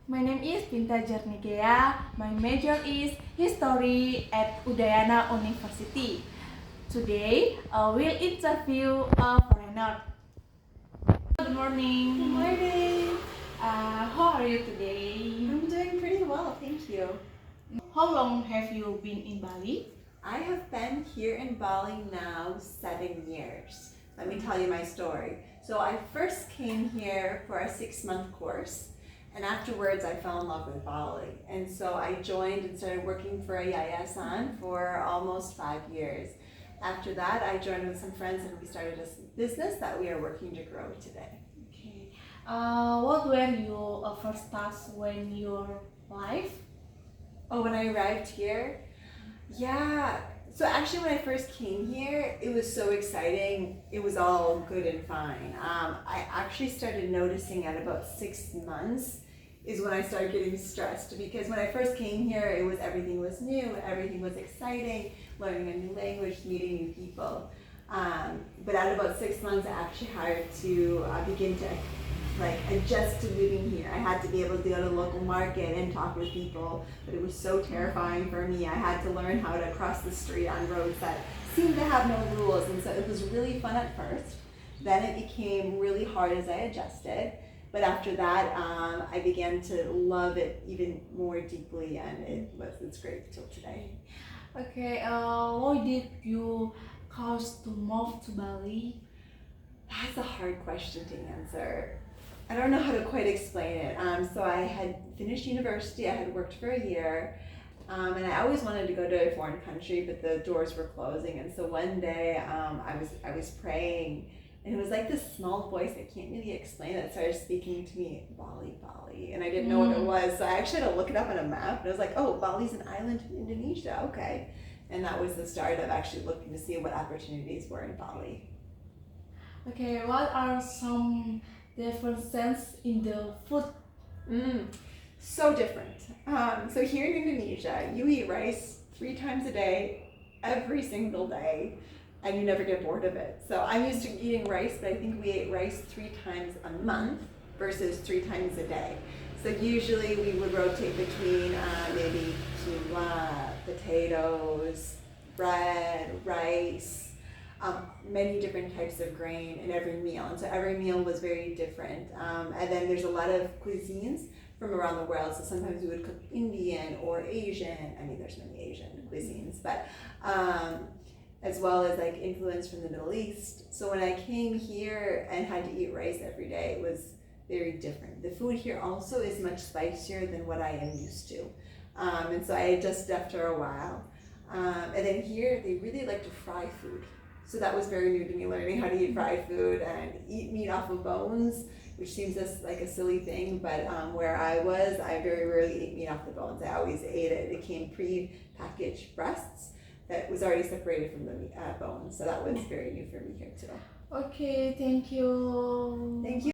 My name is Jernih. My major is History at Udayana University. Today, we'll interview a foreigner. Good morning. Good morning. How are you today? I'm doing pretty well, thank you. How long have you been in Bali? I have been here in Bali now 7 years. Let me tell you my story. So I first came here for a 6-month course, and afterwards I fell in love with Bali. And so I joined and started working for a yayasan for almost 5 years. After that, I joined with some friends and we started a business that we are working to grow today. Okay. What were your first tasks when you arrived? Oh, when I arrived here? Yeah. So actually when I first came here, it was so exciting. It was all good and fine. I actually started noticing at about 6 months is when I started getting stressed, because when I first came here, everything was new, everything was exciting, learning a new language, meeting new people. But at about 6 months, I actually had to begin to adjust to living here. I had to be able to go to the local market and talk with people, but it was so terrifying for me. I had to learn how to cross the street on roads that seemed to have no rules, and so it was really fun at first. Then it became really hard as I adjusted, but after that, I began to love it even more deeply, and it's great till today. Okay. Why did you choose to move to Bali? That's a hard question to answer. I don't know how to quite explain it. So I had finished university, I had worked for a year, and I always wanted to go to a foreign country, but the doors were closing. And so one day I was praying, and it was like this small voice, I can't really explain it, started speaking to me, Bali, Bali, and I didn't know what it was. So I actually had to look it up on a map, and I was like, oh, Bali's an island in Indonesia, okay. And that was the start of actually looking to see what opportunities were in Bali. Okay, what are some differences in the food? So different. So here in Indonesia, you eat rice 3 times a day, every single day, and you never get bored of it. So I'm used to eating rice, but I think we ate rice 3 times a month versus 3 times a day. So usually we would rotate between maybe quinoa, potatoes, bread, rice, many different types of grain in every meal, and so every meal was very different. And then there's a lot of cuisines from around the world, so sometimes we would cook Indian or Asian. I mean, there's many Asian cuisines, but as well as like influence from the Middle East. So when I came here and had to eat rice every day, it was very different. The food here also is much spicier than what I am used to, and so I adjusted after a while. And then here they really like to fry food. So that was very new to me, learning how to eat fried food and eat meat off of bones, which seems like a silly thing, but where I was, I very rarely ate meat off the bones. I always ate it. It came pre-packaged breasts that was already separated from the bones. So that was very new for me here too. Okay, thank you. Thank you.